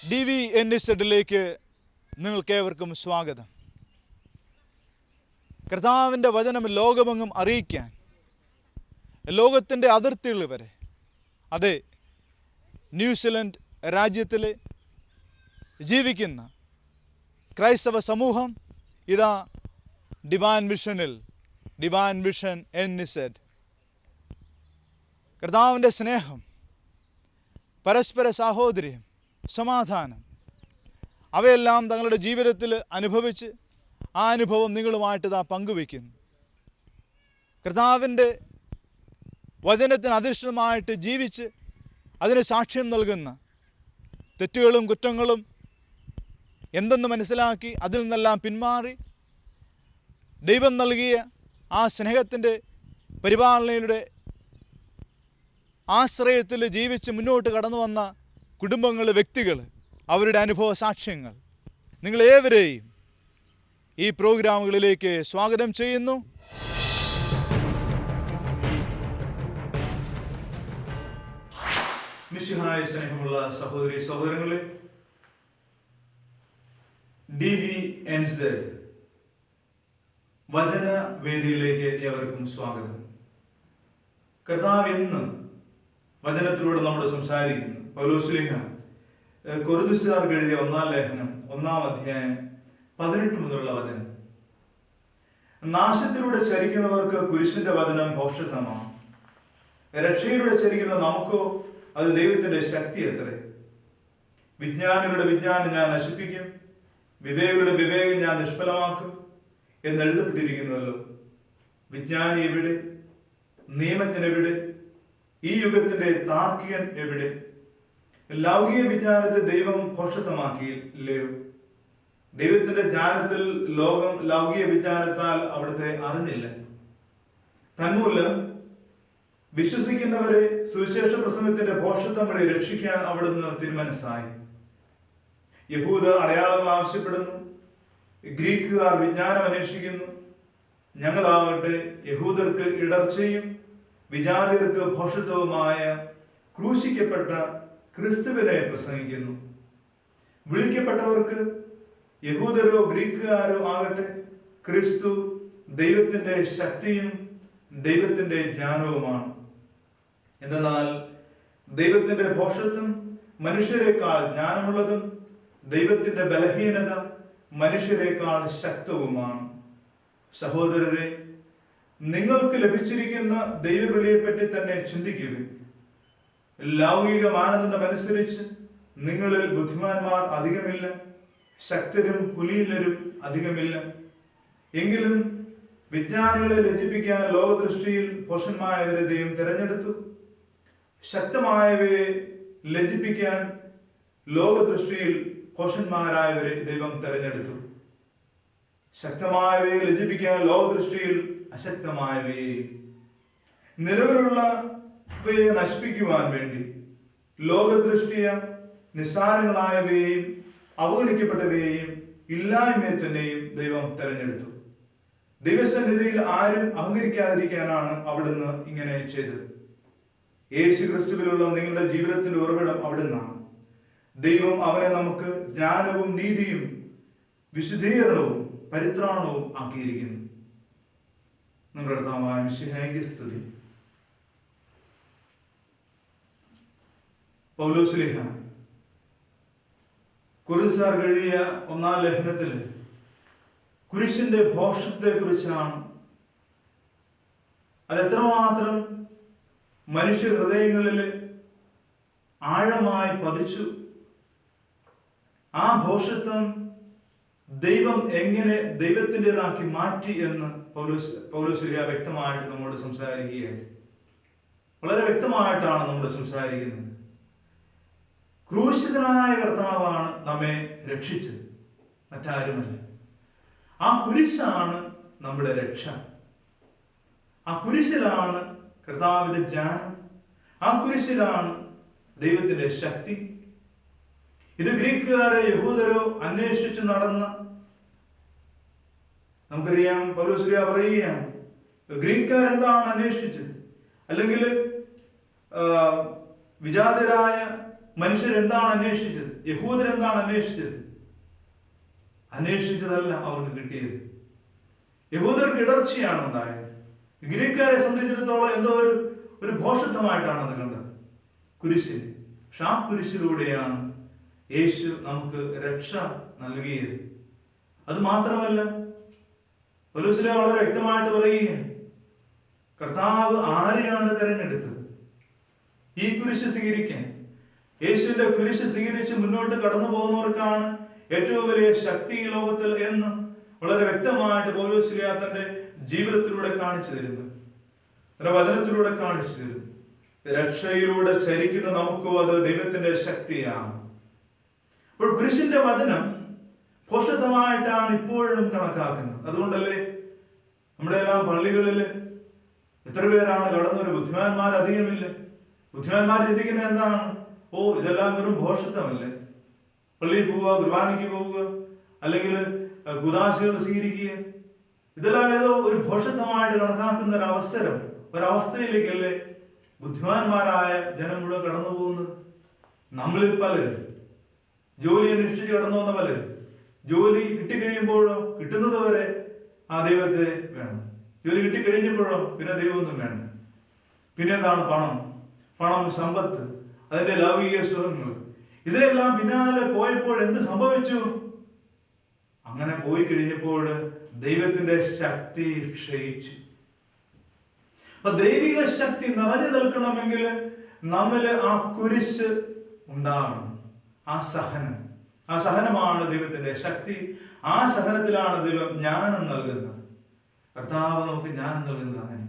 DVNZ നിങ്ങൾക്കേവർക്കും സ്വാഗതം. കർത്താവിൻ്റെ വചനം ലോകമെങ്ങും അറിയിക്കാൻ, ലോകത്തിൻ്റെ അതിർത്തികൾ വരെ, അതെ, ന്യൂസിലൻഡ് രാജ്യത്തിൽ ജീവിക്കുന്ന ക്രൈസ്തവ സമൂഹം ഇതാ ഡിവൈൻ വിഷൻ NZ, കർത്താവിൻ്റെ സ്നേഹം, പരസ്പര സാഹോദര്യം, സമാധാനം, അവയെല്ലാം തങ്ങളുടെ ജീവിതത്തിൽ അനുഭവിച്ച് ആ അനുഭവം നിങ്ങളുമായിട്ട് ഇതാ പങ്കുവയ്ക്കുന്നു. കർത്താവിൻ്റെ വചനത്തിന് അധിഷ്ഠിതമായിട്ട് ജീവിച്ച് അതിന് സാക്ഷ്യം നൽകുന്ന, തെറ്റുകളും കുറ്റങ്ങളും എന്തെന്ന് മനസ്സിലാക്കി അതിൽ നിന്നെല്ലാം പിന്മാറി ദൈവം നൽകിയ ആ സ്നേഹത്തിൻ്റെ പരിപാലനയുടെ ആശ്രയത്തിൽ ജീവിച്ച് മുന്നോട്ട് കടന്നു വന്ന കുടുംബങ്ങൾ, വ്യക്തികൾ, അവരുടെ അനുഭവ സാക്ഷ്യങ്ങൾ, നിങ്ങളേവരെയും ഈ പ്രോഗ്രാമുകളിലേക്ക് സ്വാഗതം ചെയ്യുന്നു. മിശിഹായ സ്നേഹമുള്ള സഹോദരി സഹോദരങ്ങളെ, DVNZ വചന വേദിയിലേക്ക് ഏവർക്കും സ്വാഗതം. കർത്താവ് എന്നും വചനത്തിലൂടെ നമ്മോട് സംസാരിക്കുന്നു. പൗലോസ്ലീഹ കൊരിന്ത്യർക്കാർക്ക് എഴുതിയ 1-ാം ലേഖനം 1-ാം അധ്യായം 18 മുതലുള്ള വചനം: നാശത്തിലൂടെ ചരിക്കുന്നവർക്ക് കുരിശിന്റെ വചനം ഭോഷത്വമാണ്, രക്ഷയിലൂടെ ചരിക്കുന്ന നമുക്കോ അത് ദൈവത്തിന്റെ ശക്തി അത്രേ. വിജ്ഞാനികളുടെ വിജ്ഞാനം ഞാൻ നശിപ്പിക്കും, വിവേകികളുടെ വിവേകം ഞാൻ നിഷ്ഫലമാക്കും എന്നെഴുതപ്പെട്ടിരിക്കുന്നുവല്ലോ. വിജ്ഞാനി എവിടെ? നിയമജ്ഞൻ എവിടെ? ഈ യുഗത്തിന്റെ താർക്കികൻ എവിടെ? ലൗകിക വിജ്ഞാനത്തെ ദൈവം ഭോഷത്വമാക്കിയില്ലയോ? ദൈവത്തിന്റെ ജ്ഞാനത്തിൽ ലോകം ലൗകിക വിജ്ഞാനത്താൽ അവിടുത്തെ അറിഞ്ഞില്ല. തന്മൂലം വിശ്വസിക്കുന്നവരെ സുവിശേഷ പ്രസംഗത്തിന്റെ ഭോഷത്വം വഴി രക്ഷിക്കാൻ അവിടുന്ന് തിരുമനസ്സായി. യഹൂദ അടയാളങ്ങൾ ആവശ്യപ്പെടുന്നു, ഗ്രീക്കുകാർ വിജ്ഞാനം അന്വേഷിക്കുന്നു. ഞങ്ങളാവട്ടെ യഹൂദർക്ക് ഇടർച്ചയും വിജാതിയർക്ക് ഭോഷത്വവുമായ ക്രൂശിക്കപ്പെട്ട ക്രിസ്തുവിനെ പ്രസംഗിക്കുന്നു. വിളിക്കപ്പെട്ടവർക്ക്, യഹൂദരോ ഗ്രീക്കുകാരോ ആകട്ടെ, ക്രിസ്തു ദൈവത്തിന്റെ ശക്തിയും ദൈവത്തിന്റെ ജ്ഞാനവുമാണ്. എന്നാൽ ദൈവത്തിന്റെ ഭോഷത്വം മനുഷ്യരെക്കാൾ ജ്ഞാനമുള്ളതും ദൈവത്തിന്റെ ബലഹീനത മനുഷ്യരെക്കാൾ ശക്തവുമാണ്. സഹോദരരെ, നിങ്ങൾക്ക് ലഭിച്ചിരിക്കുന്ന ദൈവവിളിയെപ്പറ്റി തന്നെ ചിന്തിക്കുക. ലൗകിക മാനദണ്ഡം അനുസരിച്ച് നിങ്ങളിൽ ബുദ്ധിമാന്മാർ അധികമില്ല, ശക്തരും കുലീനരും അധികമില്ല. എങ്കിലും വിജ്ഞാനികളെ ലജ്ജിപ്പിക്കാൻ ലോകദൃഷ്ടിയിൽ ഭോഷന്മായവരെ ദൈവം തിരഞ്ഞെടുത്തു. ശക്തമായവയെ ലജ്ജിപ്പിക്കാൻ ലോകദൃഷ്ടിയിൽ ഭോഷന്മാരായവരെ ദൈവം തിരഞ്ഞെടുത്തു. ശക്തമായവയെ ലജ്ജിപ്പിക്കാൻ ലോകദൃഷ്ടിയിൽ അശക്തമായവയെയും, നിലവിലുള്ളവയെ നശിപ്പിക്കുവാൻ വേണ്ടി ലോകദൃഷ്ടിയ നിസ്സാരങ്ങളായവയെയും അവഗണിക്കപ്പെട്ടവയെയും ഇല്ലായ്മയെ തന്നെയും ദൈവം തെരഞ്ഞെടുത്തു. ദൈവസന്നിധിയിൽ ആരും അഹങ്കരിക്കാതിരിക്കാനാണ് അവിടുന്ന് ഇങ്ങനെ ചെയ്തത്. യേശു ക്രിസ്തുവിലുള്ള നിങ്ങളുടെ ജീവിതത്തിന്റെ ഉറവിടം അവിടുന്നാണ്. ദൈവം അവനെ നമുക്ക് ജ്ഞാനവും നീതിയും വിശുദ്ധീകരണവും പരിത്രാണവും ആക്കിയിരിക്കുന്നു. നമ്മുടെ കർത്താവായ മിശിഹായ്ക്ക് സ്തുതി. പൗലോസ്ലീഹ കൊരിന്ത്യർക്കാർക്ക് എഴുതിയ 1-ാം ലേഖനത്തിൽ കുരിശിന്റെ ഭോഷത്തെ കുറിച്ചാണ്. അതെത്രമാത്രം മനുഷ്യ ഹൃദയങ്ങളിൽ ആഴമായി പതിച്ചു, ആ ഭോഷത്വം ദൈവം എങ്ങനെ ദൈവത്തിൻ്റെതാക്കി മാറ്റി എന്ന് പൗലോസ്ലീഹ വ്യക്തമായിട്ട് നമ്മോട് സംസാരിക്കുകയായിട്ട്, വളരെ വ്യക്തമായിട്ടാണ് നമ്മോട് സംസാരിക്കുന്നത്. ക്രൂശിതനായ കർത്താവാണ് നമ്മെ രക്ഷിച്ചത്, മറ്റാരുമല്ല. ആ കുരിശാണ് നമ്മുടെ രക്ഷ. ആ കുരിശിലാണ് കർത്താവിന്റെ ജ്ഞാനം, ആ കുരിശിലാണ് ദൈവത്തിന്റെ ശക്തി. ഇത് ഗ്രീക്കുകാരോ യഹൂദരോ അന്വേഷിച്ച് നടന്ന, നമുക്കറിയാം പൗലോസ്ലീഹ പറയുകയാണ്, ഗ്രീക്കുകാരെന്താണ് അന്വേഷിച്ചത്? അല്ലെങ്കിൽ വിജാതരായ മനുഷ്യരെന്താണ് അന്വേഷിച്ചത്? യഹൂദരെന്താണ് അന്വേഷിച്ചത്? അന്വേഷിച്ചതല്ല അവർക്ക് കിട്ടിയത്. യഹൂദർക്ക് ഇടർച്ചയാണ് ഉണ്ടായത്. ഗ്രീക്കുകാരെ സംബന്ധിച്ചിടത്തോളം എന്തോ ഒരു ഭോഷത്വമായിട്ടാണ് അത് കണ്ടത്, കുരിശിൽ. പക്ഷെ ആ കുരിശിലൂടെയാണ് യേശു നമുക്ക് രക്ഷ നൽകിയത്. അത് മാത്രമല്ല, പൗലോസ് വളരെ വ്യക്തമായിട്ട് പറയുകയാണ്, കർത്താവ് ആരെയാണ് തെരഞ്ഞെടുത്തത് ഈ കുരിശ് സ്വീകരിക്കാൻ? യേശുവിന്റെ കുരിശ് സ്വീകരിച്ച് മുന്നോട്ട് കടന്നു പോകുന്നവർക്കാണ് ഏറ്റവും വലിയ ശക്തി ഈ ലോകത്തിൽ എന്ന് വളരെ വ്യക്തമായിട്ട് പൗലോസ് തന്റെ ജീവിതത്തിലൂടെ കാണിച്ചു തരുന്നു, വചനത്തിലൂടെ കാണിച്ചു തരുന്നു. രക്ഷയിലൂടെ ചരിക്കുന്ന നമുക്കും അത് ദൈവത്തിന്റെ ശക്തിയാണ്. അപ്പോൾ കുരിശിന്റെ വചനം ഭോഷത്വമായിട്ടാണ് ഇപ്പോഴും കണക്കാക്കുന്നത്. അതുകൊണ്ടല്ലേ നമ്മുടെ എല്ലാം പള്ളികളിൽ എത്ര പേരാണ് കടന്നവര്? ബുദ്ധിമാന്മാർ അധികമില്ല. ബുദ്ധിമാന്മാർ ചിന്തിക്കുന്നത് എന്താണ്? ഓ, ഇതെല്ലാം വെറും ഭോഷത്വമല്ലേ, പള്ളിയിൽ പോവുക, കുർബാനയ്ക്ക് പോവുക, അല്ലെങ്കിൽ കുദാശകൾ സ്വീകരിക്കുക, ഇതെല്ലാം ഏതോ ഒരു ഭോഷത്വമായിട്ട് കണക്കാക്കുന്ന ഒരവസ്ഥയിലേക്കല്ലേ ബുദ്ധിമാന്മാരായ ജനം മുഴുവൻ കടന്നു പോകുന്നത്. നമ്മളിൽ പലരും ജോലി അന്വേഷിച്ച് കടന്നു വന്ന പലരും ജോലി കിട്ടിക്കഴിയുമ്പോഴോ കിട്ടുന്നത് വരെ ആ ദൈവത്തെ വേണം. ജോലി കിട്ടിക്കഴിഞ്ഞപ്പോഴോ പിന്നെ ദൈവമൊന്നും വേണ്ട. പിന്നെ എന്താണ്? പണം, സമ്പത്ത്, അതിന്റെ ലൗകിക സുഖങ്ങൾ, ഇതിനെല്ലാം പിന്നാലെ പോയപ്പോൾ എന്ത് സംഭവിച്ചു? അങ്ങനെ പോയി കഴിഞ്ഞപ്പോൾ ദൈവത്തിന്റെ ശക്തി ക്ഷയിച്ചു. അപ്പൊ ദൈവിക ശക്തി നിറഞ്ഞു നിൽക്കണമെങ്കിൽ നമ്മില് ആ കുരിശ് ഉണ്ടാകണം. ആ സഹനമാണ് ദൈവത്തിന്റെ ശക്തി. ആ സഹനത്തിലാണ് ദൈവം ജ്ഞാനം നൽകുന്നത്. കർത്താവ് നമുക്ക് ജ്ഞാനം നൽകുന്നത് അങ്ങനെ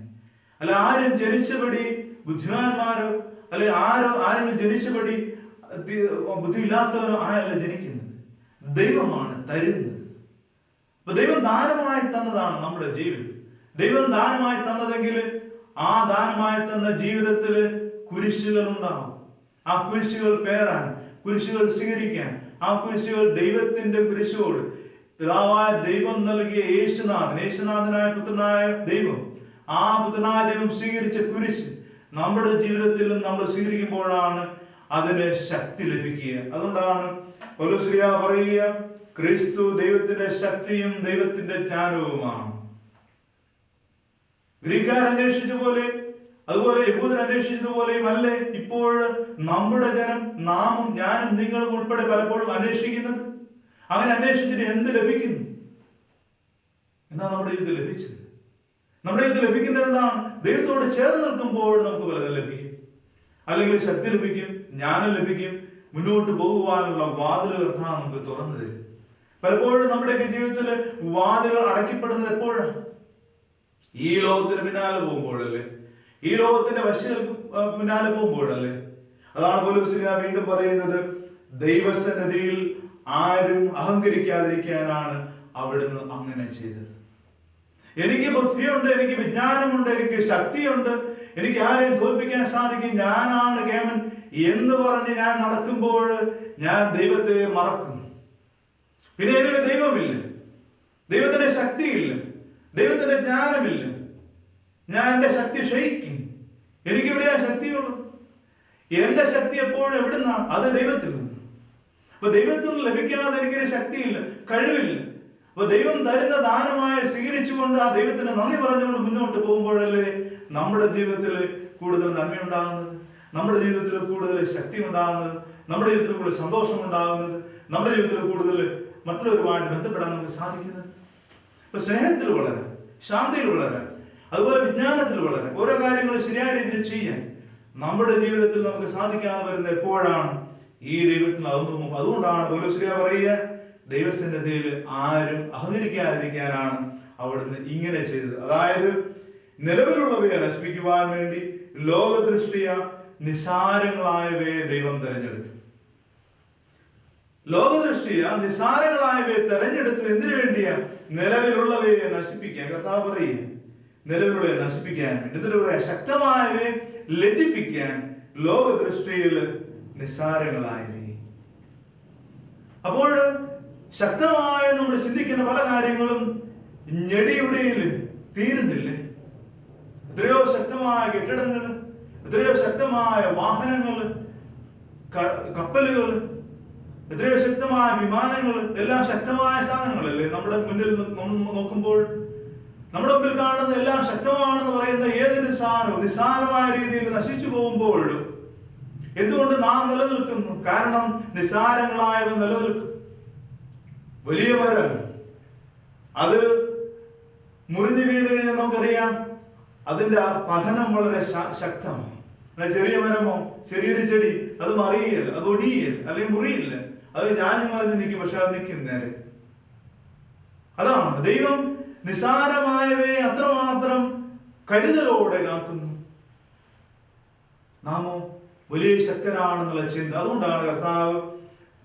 അല്ല. ആരും ജനിച്ചപടി ബുദ്ധിമാന്മാരോ അല്ലെ ആരും ജനിച്ചപടി ബുദ്ധി ഇല്ലാത്തവരോ ആയല്ല ജനിക്കുന്നത്. ദൈവമാണ് തരുന്നത്. അപ്പൊ ദൈവം ദാനമായി തന്നതാണ് നമ്മുടെ ജീവിതം. ദൈവം ദാനമായി തന്നതെങ്കിൽ ആ ദാനമായി തന്ന ജീവിതത്തിൽ കുരിശുകൾ ഉണ്ടാവും. ആ കുരിശുകൾ പേറാൻ, കുരിശുകൾ സ്വീകരിക്കാൻ, ആ കുരിശുകൾ ദൈവത്തിന്റെ കുരിശോട് പിതാവായ ദൈവം നൽകിയ യേശുനാഥനായ പുത്രനായ ദൈവം, ആ പുത്രനായ ദൈവം സ്വീകരിച്ച കുരിശ് നമ്മുടെ ജീവിതത്തിൽ നമ്മൾ സ്വീകരിക്കുമ്പോഴാണ് അതിന് ശക്തി ലഭിക്കുക. അതുകൊണ്ടാണ് പൗലോസ് പറയുക, ക്രിസ്തു ദൈവത്തിന്റെ ശക്തിയും ദൈവത്തിന്റെ ജ്ഞാനവുമാണ്. ഗ്രീക്കുകാർ അന്വേഷിച്ച പോലെ, അതുപോലെ യഹൂദർ അന്വേഷിച്ചതുപോലെയും അല്ലേ ഇപ്പോൾ നമ്മുടെ ജനം, നാമും ഞാനും നിങ്ങളും ഉൾപ്പെടെ പലപ്പോഴും അന്വേഷിക്കുന്നത്? അങ്ങനെ അന്വേഷിച്ചിട്ട് എന്ത് ലഭിക്കുന്നു? എന്താ നമ്മുടെ ജീവിതത്തിൽ ലഭിച്ചത്? നമ്മുടെ ജീവിതത്തിൽ ലഭിക്കുന്നത് എന്താണ്? ദൈവത്തോട് ചേർന്ന് നിൽക്കുമ്പോൾ നമുക്ക് പലതും ലഭിക്കും. അല്ലെങ്കിൽ ശക്തി ലഭിക്കും, ജ്ഞാനം ലഭിക്കും, മുന്നോട്ട് പോകുവാനുള്ള വാതിലുകൾ കർത്താവ് നമുക്ക് തുറന്നു തരും. പലപ്പോഴും നമ്മുടെയൊക്കെ ജീവിതത്തിൽ വാതിലുകൾ അടയ്ക്കപ്പെടുന്നത് എപ്പോഴാണ്? ഈ ലോകത്തിന് പിന്നാലെ പോകുമ്പോഴല്ലേ, ഈ ലോകത്തിന്റെ വശ്യകൾക്ക് പിന്നാലെ പോകുമ്പോഴല്ലേ. അതാണ് പൗലോസ് വീണ്ടും പറയുന്നത്, ദൈവസന്നിധിയിൽ ആരും അഹങ്കരിക്കാതിരിക്കാനാണ് അവിടുന്ന് അങ്ങനെ ചെയ്തത്. എനിക്ക് ബുദ്ധിയുണ്ട്, എനിക്ക് വിജ്ഞാനമുണ്ട്, എനിക്ക് ശക്തിയുണ്ട്, എനിക്ക് ആരെയും തോൽപ്പിക്കാൻ സാധിക്കും, ഞാനാണ് കേമൻ എന്ന് പറഞ്ഞ് ഞാൻ നടക്കുമ്പോൾ ഞാൻ ദൈവത്തെ മറക്കുന്നു. പിന്നെ എനിക്ക് ദൈവമില്ല, ദൈവത്തിന്റെ ശക്തിയില്ല, ദൈവത്തിന്റെ ജ്ഞാനമില്ല, ഞാൻ എന്റെ ശക്തി ക്ഷയിക്കും. എനിക്കിവിടെയാ ശക്തിയുള്ളത്. എന്റെ ശക്തി എപ്പോഴും എവിടുന്നാണ്? അത് ദൈവത്തിൽ നിന്ന്. അപ്പൊ ദൈവത്തിൽ നിന്ന് ലഭിക്കാതെ എനിക്കൊരു ശക്തിയില്ല, കഴിവില്ല. അപ്പൊ ദൈവം തരുന്ന ദാനമായി സ്വീകരിച്ചുകൊണ്ട് ആ ദൈവത്തിന് നന്ദി പറഞ്ഞുകൊണ്ട് മുന്നോട്ട് പോകുമ്പോഴല്ലേ നമ്മുടെ ജീവിതത്തിൽ കൂടുതൽ നന്മയുണ്ടാകുന്നത്, നമ്മുടെ ജീവിതത്തിൽ കൂടുതൽ ശക്തി ഉണ്ടാകുന്നത്, നമ്മുടെ ജീവിതത്തിൽ കൂടുതൽ സന്തോഷം ഉണ്ടാകുന്നത്, നമ്മുടെ ജീവിതത്തിൽ കൂടുതൽ മറ്റുള്ളവരുമായിട്ട് ബന്ധപ്പെടാൻ നമുക്ക് സാധിക്കുന്നത്. അപ്പൊ സ്നേഹത്തിൽ വളരാൻ, ശാന്തിയിൽ വളരാൻ, അതുപോലെ വിജ്ഞാനത്തിൽ വളരാൻ, ഓരോ കാര്യങ്ങളും ശരിയായ രീതിയിൽ ചെയ്യാൻ നമ്മുടെ ജീവിതത്തിൽ നമുക്ക് സാധിക്കാതെ വരുന്നത് എപ്പോഴാണ്? ഈ ദൈവത്തിൽ അതൊന്നും. അതുകൊണ്ടാണ് പൗലോസ് പറയുക, ദൈവസന്നിധിയിൽ ആരും അഹങ്കരിക്കാതിരിക്കാനാണ് അവിടുന്ന് ഇങ്ങനെ ചെയ്തത്. അതായത് നിലവിലുള്ളവയെ നശിപ്പിക്കുവാൻ വേണ്ടി ലോകദൃഷ്ടിയ നിസാരങ്ങളായവയെ ദൈവം തെരഞ്ഞെടുത്തു. ലോകദൃഷ്ടിയ നിസാരങ്ങളായവയെ തെരഞ്ഞെടുത്തത് എന്തിനു വേണ്ടിയാ? നിലവിലുള്ളവയെ നശിപ്പിക്കാൻ. കർത്താവ് പറയുക, നിലവിലുള്ളവയെ നശിപ്പിക്കാൻ വേണ്ടി. എന്നിട്ട് പറയാ, ശക്തമായവയെ ലജ്ജിപ്പിക്കാൻ ലോകദൃഷ്ടിയിൽ നിസാരങ്ങളായവയെ. അപ്പോൾ ശക്തമായ നമ്മൾ ചിന്തിക്കുന്ന പല കാര്യങ്ങളും ഞെടിയുടയിൽ തീരുന്നില്ലേ? എത്രയോ ശക്തമായ കെട്ടിടങ്ങൾ, എത്രയോ ശക്തമായ വാഹനങ്ങൾ, കപ്പലുകൾ, എത്രയോ ശക്തമായ വിമാനങ്ങൾ, എല്ലാം ശക്തമായ സാധനങ്ങളല്ലേ നമ്മുടെ മുന്നിൽ നോക്കുമ്പോൾ. നമ്മുടെ മുമ്പിൽ കാണുന്ന എല്ലാം ശക്തമാണെന്ന് പറയുന്ന ഏതൊരു സാധനവും നിസ്സാരമായ രീതിയിൽ നശിച്ചു പോകുമ്പോഴും എന്തുകൊണ്ട് നാം നിലനിൽക്കുന്നു? കാരണം നിസ്സാരങ്ങളായവ നിലനിൽക്കും. വലിയ മരം അത് മുറിഞ്ഞു വീണ് കഴിഞ്ഞാൽ നമുക്കറിയാം അതിന്റെ പതനം വളരെ ശക്തമാണ്. ചെറിയ മരമോ ചെറിയൊരു ചെടി അത് മറിയില്ല, അത് ഒടിയില്ല, അല്ലെങ്കിൽ മുറിയില്ല, അത് ചാഞ്ഞു മറിഞ്ഞ് നിൽക്കും, പക്ഷെ അത് നിൽക്കും നേരെ. അതാണ് ദൈവം നിസാരമായവയെ അത്രമാത്രം കരുതലോടെ കാക്കുന്നു. നാമോ വലിയ ശക്തനാണെന്നുള്ള ചിന്ത. അതുകൊണ്ടാണ് കർത്താവ്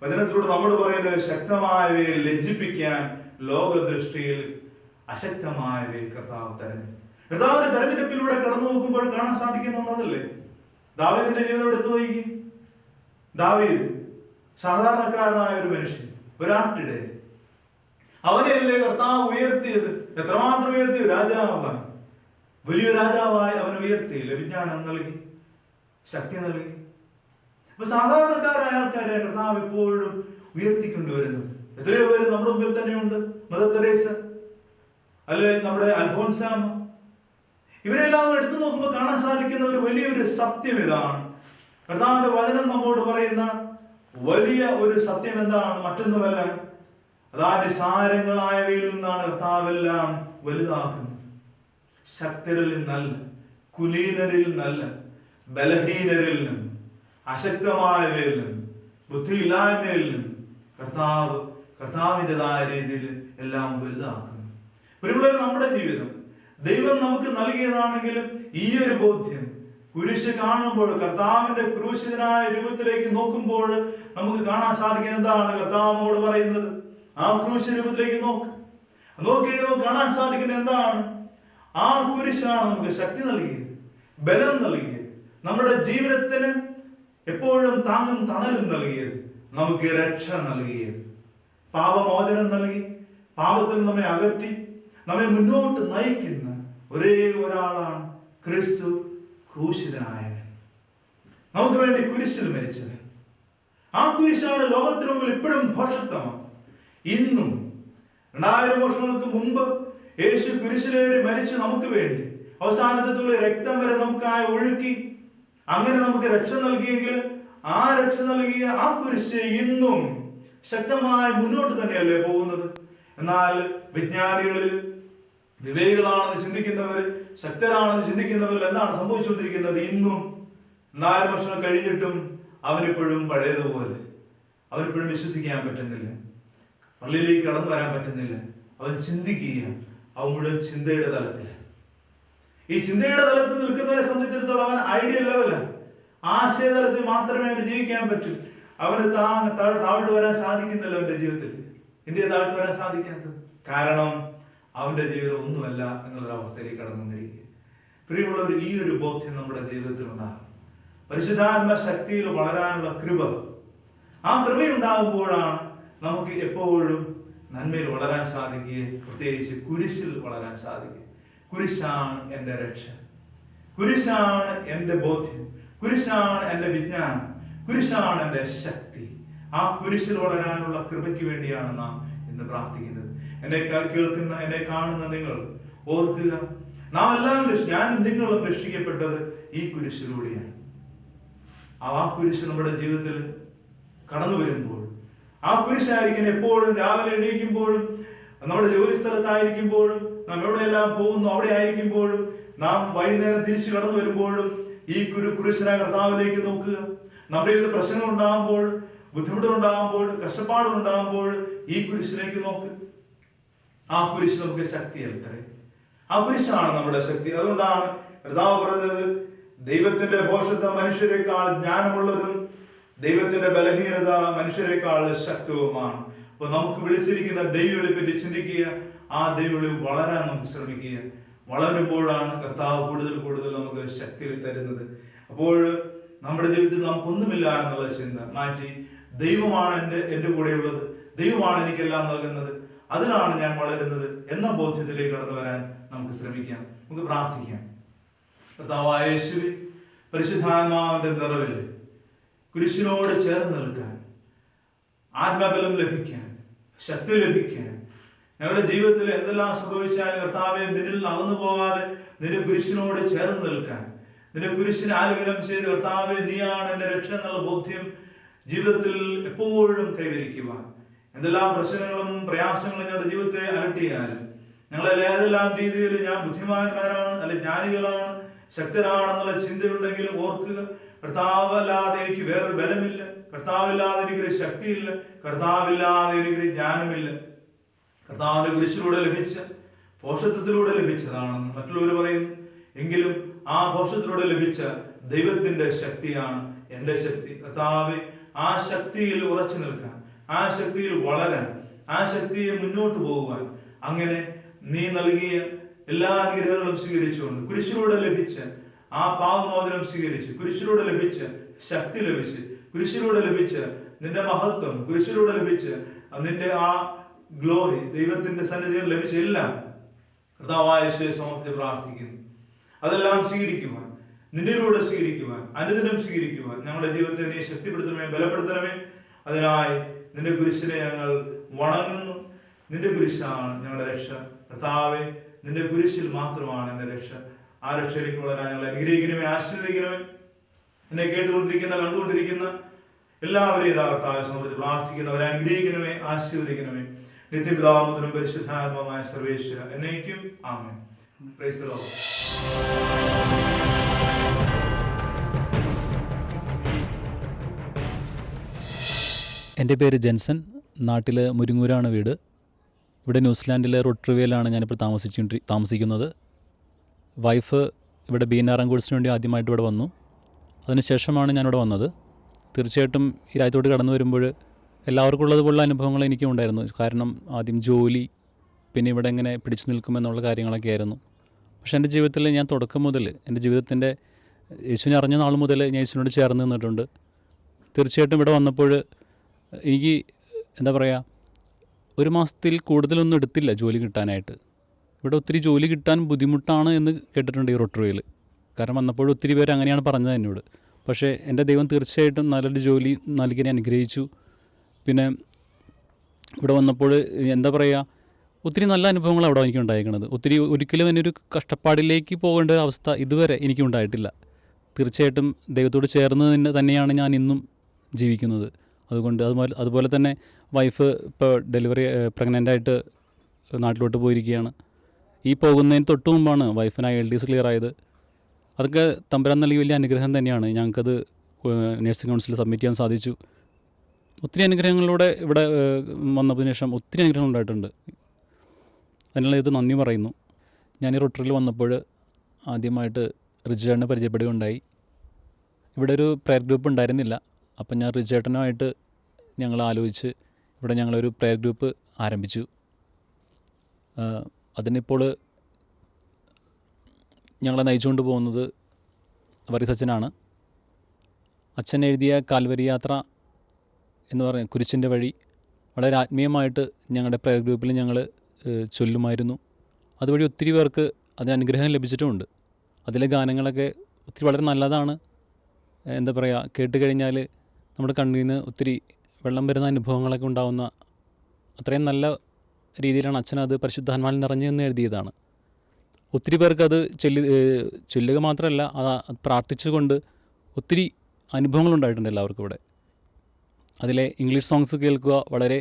വചനത്തിലൂടെ നമ്മോട് പറയുന്നത് ശക്തമായവയെ ലജ്ജിപ്പിക്കാൻ ലോകദൃഷ്ടിയിൽ അശക്തമായവയെ കർത്താവ് തെരഞ്ഞെടുത്തു. കർത്താവിന്റെ തെരഞ്ഞെടുപ്പിലൂടെ കടന്നു നോക്കുമ്പോൾ കാണാൻ സാധിക്കുന്ന ഒന്നതല്ലേ? ദാവീദിന്റെ ജീവിതം എടുത്തു നോക്കി. ദാവീദ് സാധാരണക്കാരനായ ഒരു മനുഷ്യൻ, ഒരാട്ടിടെ. അവനെയല്ലേ കർത്താവ് ഉയർത്തിയത്? എത്രമാത്രം ഉയർത്തിയത്? രാജാവായി, വലിയ രാജാവായി അവൻ ഉയർത്തിയില്ല. വിജ്ഞാനം നൽകി, ശക്തി നൽകി. അപ്പൊ സാധാരണക്കാരായ ആൾക്കാരെ കർത്താവ് എപ്പോഴും ഉയർത്തിക്കൊണ്ടുവരുന്നത്. എത്രയോ പേര് നമ്മുടെ മുമ്പിൽ തന്നെയുണ്ട്. മദർ തെരേസ, അല്ലെ നമ്മുടെ അൽഫോൻസാമ, ഇവരെല്ലാം എടുത്തു നോക്കുമ്പോൾ കാണാൻ സാധിക്കുന്ന ഒരു വലിയൊരു സത്യം ഇതാണ്. കർത്താവിന്റെ വചനം നമ്മോട് പറയുന്ന വലിയ ഒരു സത്യം എന്താണ്? മറ്റൊന്നുമല്ല, അതാ നിസാരങ്ങളായവയിൽ നിന്നാണ് കർത്താവെല്ലാം വലുതാക്കുന്നത്. ശക്തരിൽ നിന്നല്ല, കുലീനരിൽ നിന്നല്ല, ബലഹീനരിൽ നിന്ന്, അശക്തമായവയിൽ നിന്ന്, ബുദ്ധിയില്ലായ്മയിൽ നിന്ന് കർത്താവിൻ്റെതായ രീതിയിൽ എല്ലാം വലുതാക്കുന്നു. പ്രിയമുള്ളവരെ, നമ്മുടെ ജീവിതം ദൈവം നമുക്ക് നൽകിയതാണെങ്കിലും ഈ ഒരു ബോധ്യം കുരിശ് കാണുമ്പോൾ, കർത്താവിന്റെ ക്രൂശിതനായ രൂപത്തിലേക്ക് നോക്കുമ്പോൾ നമുക്ക് കാണാൻ സാധിക്കുന്നത് എന്താണ്? കർത്താവിനോട് പറയുന്നത് ആ ക്രൂശ് രൂപത്തിലേക്ക് നോക്കിക്കഴിയുമ്പോൾ കാണാൻ സാധിക്കുന്നത് എന്താണ്? ആ കുരിശാണ് നമുക്ക് ശക്തി നൽകിയത്, ബലം നൽകിയത്, നമ്മുടെ ജീവിതത്തിന് എപ്പോഴും താങ്ങും തണലും നൽകിയത്, നമുക്ക് രക്ഷ നൽകിയത്, പാപമോചനം നൽകി, പാപത്തിൽ നമ്മെ അകറ്റി നമ്മെ മുന്നോട്ട് നയിക്കുന്ന ഒരേ ഒരാളാണ് ക്രിസ്തു ക്രൂശിതനായവൻ, നമുക്ക് വേണ്ടി കുരിശിൽ മരിച്ചവൻ. ആ കുരിശാണ് ലോകത്തിന് മുമ്പിൽ ഇപ്പോഴും ഭോഷത്വമാണ്. ഇന്നും 2000 വർഷങ്ങൾക്ക് മുമ്പ് യേശു കുരിശിലേറി മരിച്ച് നമുക്ക് വേണ്ടി അവസാനത്തെ തുള്ളി രക്തം വരെ നമുക്കായി ഒഴുക്കി അങ്ങനെ നമുക്ക് രക്ഷ നൽകിയെങ്കിൽ ആ രക്ഷ നൽകിയ ആ കുരിശ് ഇന്നും ശക്തമായി മുന്നോട്ട് തന്നെയല്ലേ പോകുന്നത്? എന്നാൽ വിജ്ഞാനികളിൽ, വിവേകികളാണെന്ന് ചിന്തിക്കുന്നവർ, ശക്തരാണെന്ന് ചിന്തിക്കുന്നവരിൽ എന്താണ് സംഭവിച്ചുകൊണ്ടിരിക്കുന്നത്? ഇന്നും 4 വർഷം കഴിഞ്ഞിട്ടും അവനിപ്പോഴും പഴയതുപോലെ, അവനിപ്പോഴും വിശ്വസിക്കാൻ പറ്റുന്നില്ല, പള്ളിയിലേക്ക് കടന്നു വരാൻ പറ്റുന്നില്ല. അവൻ ചിന്തിക്കുകയാണ്, അവൻ മുഴുവൻ ചിന്തയുടെ തലത്തിൽ. ഈ ചിന്തയുടെ തലത്തിൽ നിൽക്കുന്നവരെ സംബന്ധിച്ചിടത്തോളം അവൻ ഐഡിയൽ ലെവലാണ്, ആശയതലത്തിൽ മാത്രമേ അവന് ജീവിക്കാൻ പറ്റൂ. അവന് താഴോട്ട് വരാൻ സാധിക്കുന്നില്ല. അവന്റെ ജീവിതത്തിൽ ഇന്ത്യയെ താഴോട്ട് വരാൻ സാധിക്കാത്തത് കാരണം അവന്റെ ജീവിതം ഒന്നുമല്ല എന്നുള്ളൊരവസ്ഥയിലേക്ക് കടന്നു വന്നിരിക്കുക. പ്രിയമുള്ളവർ, ഈ ഒരു ബോധ്യം നമ്മുടെ ജീവിതത്തിൽ ഉണ്ടാകും. പരിശുദ്ധാത്മ ശക്തിയിൽ വളരാനുള്ള കൃപ, ആ കൃപയുണ്ടാകുമ്പോഴാണ് നമുക്ക് എപ്പോഴും നന്മയിൽ വളരാൻ സാധിക്കുക, പ്രത്യേകിച്ച് കുരിശിൽ വളരാൻ സാധിക്കുക. കുരിശാണ് എൻ്റെ രക്ഷ, കുരിശാണ് എൻ്റെ ബോധ്യം, കുരിശാണ് എൻ്റെ വിജ്ഞാനം, കുരിശാണ് എൻ്റെ ശക്തി. ആ കുരിശിൽ വളരാനുള്ള കൃപയ്ക്ക് വേണ്ടിയാണ് നാം ഇന്ന് പ്രാർത്ഥിക്കുന്നത്. എന്നെ കേൾക്കുന്ന, എന്നെ കാണുന്ന നിങ്ങൾ ഓർക്കുക, നാം എല്ലാം ഞാനും നിങ്ങളും രക്ഷിക്കപ്പെട്ടത് ഈ കുരിശിലൂടെയാണ്. ആ കുരിശ് നമ്മുടെ ജീവിതത്തിൽ കടന്നു വരുമ്പോൾ, ആ കുരിശായിരിക്കും എപ്പോഴും രാവിലെ എണീക്കുമ്പോഴും, നമ്മുടെ ജോലി സ്ഥലത്തായിരിക്കുമ്പോഴും, നാം എവിടെയെല്ലാം പോകുന്നു അവിടെ ആയിരിക്കുമ്പോഴും, നാം വൈകുന്നേരം തിരിച്ചു കടന്നു വരുമ്പോഴും ഈ കുരിശിനെ കർത്താവിലേക്ക് നോക്കുക. നമ്മുടെ പ്രശ്നങ്ങൾ ഉണ്ടാകുമ്പോൾ, ബുദ്ധിമുട്ടുകളുണ്ടാകുമ്പോൾ, കഷ്ടപ്പാടുകൾ ഉണ്ടാകുമ്പോൾ ഈ കുരിശിലേക്ക് നോക്ക്. ആ കുരിശ് നമുക്ക് ശക്തിയല്ലേ, ആ കുരിശാണ് നമ്മുടെ ശക്തി. അതുകൊണ്ടാണ് കർത്താവ് പറഞ്ഞത്, ദൈവത്തിന്റെ ഭോഷത്വം മനുഷ്യരെക്കാൾ ജ്ഞാനമുള്ളതും ദൈവത്തിന്റെ ബലഹീനത മനുഷ്യരെക്കാൾ ശക്തവുമാണ്. അപ്പൊ നമുക്ക് വിളിച്ചിരിക്കുന്ന ദൈവവിളി പറ്റി ചിന്തിക്കുക, ആ ദൈവവിളി വളരാൻ നമുക്ക് ശ്രമിക്കുക. വളരുമ്പോഴാണ് കർത്താവ് കൂടുതൽ കൂടുതൽ നമുക്ക് ശക്തി തരുന്നത്. അപ്പോൾ നമ്മുടെ ജീവിതത്തിൽ നമുക്കൊന്നുമില്ല എന്നുള്ള ചിന്ത മാറ്റി, ദൈവമാണ് എൻ്റെ കൂടെയുള്ളത്, ദൈവമാണ് എനിക്കെല്ലാം നൽകുന്നത്, അതിലാണ് ഞാൻ വളരുന്നത് എന്ന ബോധ്യത്തിലേക്ക് കടന്നു വരാൻ നമുക്ക് ശ്രമിക്കാം. നമുക്ക് പ്രാർത്ഥിക്കാം. കർത്താവായ യേശുവേ, പരിശുദ്ധാത്മാവിന്റെ നിറവിൽ കുരിശിനോട് ചേർന്ന് നിൽക്കാൻ, ആത്മബലം ലഭിക്കാൻ, ശക്തി ലഭിക്കാൻ, ഞങ്ങളുടെ ജീവിതത്തിൽ എന്തെല്ലാം സംഭവിച്ചാലും കർത്താവെ നിന്നിൽ അകന്നു പോകാതെ നിന്റെ കുരിശിനോട് ചേർന്ന് നിൽക്കാൻ, നിന്റെ കുരിശിനെ ആലിംഗനം ചെയ്ത് കർത്താവെ നീയാണ് എൻ്റെ രക്ഷ എന്നുള്ള ബോധ്യം ജീവിതത്തിൽ എപ്പോഴും കൈവരിക്കുവാൻ, എന്തെല്ലാം പ്രശ്നങ്ങളും പ്രയാസങ്ങളും ഞങ്ങളുടെ ജീവിതത്തെ അലട്ടിയാലും ഞങ്ങളെ ഏതെല്ലാം രീതിയിൽ ഞാൻ ബുദ്ധിമാന്മാരാണ് അല്ലെ ജ്ഞാനികളാണ് ശക്തരാണെന്നുള്ള ചിന്തയുണ്ടെങ്കിലും ഓർക്കുക, കർത്താവല്ലാതെ എനിക്ക് വേറൊരു ബലമില്ല, കർത്താവില്ലാതെ എനിക്കൊരു ശക്തിയില്ല, കർത്താവില്ലാതെ എനിക്കൊരു ജ്ഞാനമില്ല. കർത്താവിന്റെ കുരിശിലൂടെ ലഭിച്ച പോഷത്വത്തിലൂടെ ലഭിച്ചതാണെന്ന് മറ്റുള്ളവർ പറയുന്നു. എങ്കിലും ആ പോഷത്തിലൂടെ ലഭിച്ച ദൈവത്തിന്റെ ശക്തിയാണ് എൻ്റെ ശക്തി. കർത്താവെ, ആ ശക്തിയിൽ ഉറച്ചു നിൽക്കാൻ, ആ ശക്തിയിൽ വളരാൻ, ആ ശക്തിയെ മുന്നോട്ട് പോകുവാൻ, അങ്ങനെ നീ നൽകിയ എല്ലാ അനുഗ്രഹങ്ങളും സ്വീകരിച്ചുകൊണ്ട് കുരിശിലൂടെ ലഭിച്ച ആ പാപമോചനം സ്വീകരിച്ച്, കുരിശിലൂടെ ലഭിച്ച ശക്തി ലഭിച്ച്, കുരിശിലൂടെ ലഭിച്ച നിന്റെ മഹത്വം, കുരിശിലൂടെ ലഭിച്ച് നിന്റെ ആ ഗ്ലോറി, ദൈവത്തിന്റെ സന്നിധിയിൽ ലഭിച്ച എല്ലാം കർത്താവായ യേശുവെ സമർപ്പിച്ച് പ്രാർത്ഥിക്കുന്നു. അതെല്ലാം സ്വീകരിക്കുവാൻ, നിന്നിലൂടെ സ്വീകരിക്കുവാൻ, അനുദിനം സ്വീകരിക്കുവാൻ ഞങ്ങളുടെ ജീവിതത്തെ നീ ശക്തിപ്പെടുത്തണമേ, ബലപ്പെടുത്തണമേ. അതിനായി നിന്റെ കുരിശിനെ ഞങ്ങൾ വണങ്ങുന്നു. നിന്റെ കുരിശാണ് ഞങ്ങളുടെ രക്ഷ. കർത്താവെ, നിന്റെ കുരിശിൽ മാത്രമാണ് എൻ്റെ രക്ഷ. ആ രക്ഷയിലേക്ക് വളരാൻ ഞങ്ങളെ അനുഗ്രഹിക്കണമേ, ആശീർവദിക്കണമേ. എന്നെ കേട്ടുകൊണ്ടിരിക്കുന്ന, കണ്ടുകൊണ്ടിരിക്കുന്ന എല്ലാവരെയും കർത്താവെ സമർപ്പിച്ച് പ്രാർത്ഥിക്കുന്നവരെ അനുഗ്രഹിക്കണമേ, ആശീർവദിക്കണമേ. നിത്യപിതാമത്തിനും പരിശുദ്ധാത്മാവുമായ സർവേശ്വര എന്നേക്കും ആമേൻ. Praise the Lord. എൻ്റെ പേര് ജെൻസൺ. നാട്ടിൽ മുരിങ്ങൂരാണ് വീട്. ഇവിടെ ന്യൂസിലാൻഡിലെ റൊട്രിവേലാണ് ഞാനിപ്പോൾ താമസിക്കുന്നത്. വൈഫ് ഇവിടെ BNRM കോഴ്സിന് വേണ്ടി ആദ്യമായിട്ട് ഇവിടെ വന്നു. അതിനുശേഷമാണ് ഞാനിവിടെ വന്നത്. തീർച്ചയായിട്ടും ഈ രാജ്യത്തോട്ട് കടന്നു വരുമ്പോൾ എല്ലാവർക്കും ഉള്ളതുപോലുള്ള അനുഭവങ്ങൾ എനിക്കും ഉണ്ടായിരുന്നു. കാരണം ആദ്യം ജോലി, പിന്നെ ഇവിടെ എങ്ങനെ പിടിച്ചു നിൽക്കുമെന്നുള്ള കാര്യങ്ങളൊക്കെ ആയിരുന്നു. പക്ഷേ എൻ്റെ ജീവിതത്തിൽ ഞാൻ തുടക്കം മുതൽ, എൻ്റെ ജീവിതത്തിൻ്റെ യേശുവിനെ അറിഞ്ഞ നാൾ മുതൽ ഞാൻ യേശുവിനോട് ചേർന്ന് നിന്നിട്ടുണ്ട്. തീർച്ചയായിട്ടും ഇവിടെ വന്നപ്പോൾ എനിക്ക് എന്താ പറയുക, ഒരു മാസത്തിൽ കൂടുതലൊന്നും എടുത്തില്ല ജോലി കിട്ടാനായിട്ട്. ഇവിടെ ഒത്തിരി ജോലി കിട്ടാൻ ബുദ്ധിമുട്ടാണ് എന്ന് കേട്ടിട്ടുണ്ട് ഈ റൊട്രിവേയിൽ. കാരണം വന്നപ്പോൾ ഒത്തിരി പേര് അങ്ങനെയാണ് പറഞ്ഞത് എന്നോട്. പക്ഷേ എൻ്റെ ദൈവം തീർച്ചയായിട്ടും നല്ലൊരു ജോലി നൽകി അനുഗ്രഹിച്ചു. പിന്നെ ഇവിടെ വന്നപ്പോൾ എന്താ പറയുക, ഒത്തിരി നല്ല അനുഭവങ്ങൾ അവിടെ എനിക്ക് ഉണ്ടായിരിക്കുന്നത്. ഒരിക്കലും എന്നൊരു കഷ്ടപ്പാടിലേക്ക് പോകേണ്ട ഒരു അവസ്ഥ ഇതുവരെ എനിക്കുണ്ടായിട്ടില്ല. തീർച്ചയായിട്ടും ദൈവത്തോട് ചേർന്ന് തന്നെയാണ് ഞാൻ ഇന്നും ജീവിക്കുന്നത്. അതുപോലെ തന്നെ വൈഫ് ഇപ്പോൾ പ്രഗ്നൻ്റായിട്ട് നാട്ടിലോട്ട് പോയിരിക്കുകയാണ്. ഈ പോകുന്നതിന് തൊട്ട് മുമ്പാണ് വൈഫിന് IELTS ക്ലിയർ ആയത്. അതൊക്കെ തമ്പുരാൻ നൽകിയ വലിയ അനുഗ്രഹം തന്നെയാണ്. ഞങ്ങൾക്കത് നഴ്സിംഗ് കൗൺസിലിൽ സബ്മിറ്റ് ചെയ്യാൻ സാധിച്ചു. ഒത്തിരി അനുഗ്രഹങ്ങളിലൂടെ ഇവിടെ വന്നതിന് ശേഷം ഒത്തിരി അനുഗ്രഹങ്ങൾ ഉണ്ടായിട്ടുണ്ട്. അതിനുള്ള ഇത് നന്ദി പറയുന്നു. ഞാൻ ഈ റൊട്ടറിയിൽ വന്നപ്പോൾ ആദ്യമായിട്ട് റിജേട്ടനെ പരിചയപ്പെടുകയുണ്ടായി. ഇവിടെ ഒരു പ്രയർ ഗ്രൂപ്പ് ഉണ്ടായിരുന്നില്ല. അപ്പം ഞാൻ റിജേട്ടനുമായിട്ട് ഞങ്ങൾ ആലോചിച്ച് ഇവിടെ ഞങ്ങളൊരു പ്രയർ ഗ്രൂപ്പ് ആരംഭിച്ചു. അതിനിപ്പോൾ ഞങ്ങളെ നയിച്ചുകൊണ്ട് പോകുന്നത് വർഗീസ് അച്ഛനാണ്. അച്ഛൻ എഴുതിയ കാൽവരി യാത്ര എന്ന് പറയുന്ന കുരിശിൻ്റെ വഴി വളരെ ആത്മീയമായിട്ട് ഞങ്ങളുടെ പ്രയർ ഗ്രൂപ്പിൽ ഞങ്ങൾ ചൊല്ലുമായിരുന്നു. അതുവഴി ഒത്തിരി പേർക്ക് അതിന് അനുഗ്രഹം ലഭിച്ചിട്ടുമുണ്ട്. അതിലെ ഗാനങ്ങളൊക്കെ ഒത്തിരി വളരെ നല്ലതാണ്. എന്താ പറയുക, കേട്ട് കഴിഞ്ഞാൽ നമ്മുടെ കണ്ണിൽ നിന്ന് ഒത്തിരി വെള്ളം വരുന്ന അനുഭവങ്ങളൊക്കെ ഉണ്ടാകുന്ന അത്രയും നല്ല രീതിയിലാണ് അച്ഛനത് പരിശുദ്ധാത്മാവിൽ നിറഞ്ഞു എന്ന് എഴുതിയതാണ്. ഒത്തിരി പേർക്ക് അത് ചൊല്ലുക മാത്രമല്ല, അത് പ്രാർത്ഥിച്ചുകൊണ്ട് ഒത്തിരി അനുഭവങ്ങളുണ്ടായിട്ടുണ്ട് എല്ലാവർക്കും ഇവിടെ. അതിലെ ഇംഗ്ലീഷ് സോങ്സ് കേൾക്കുക, വളരെ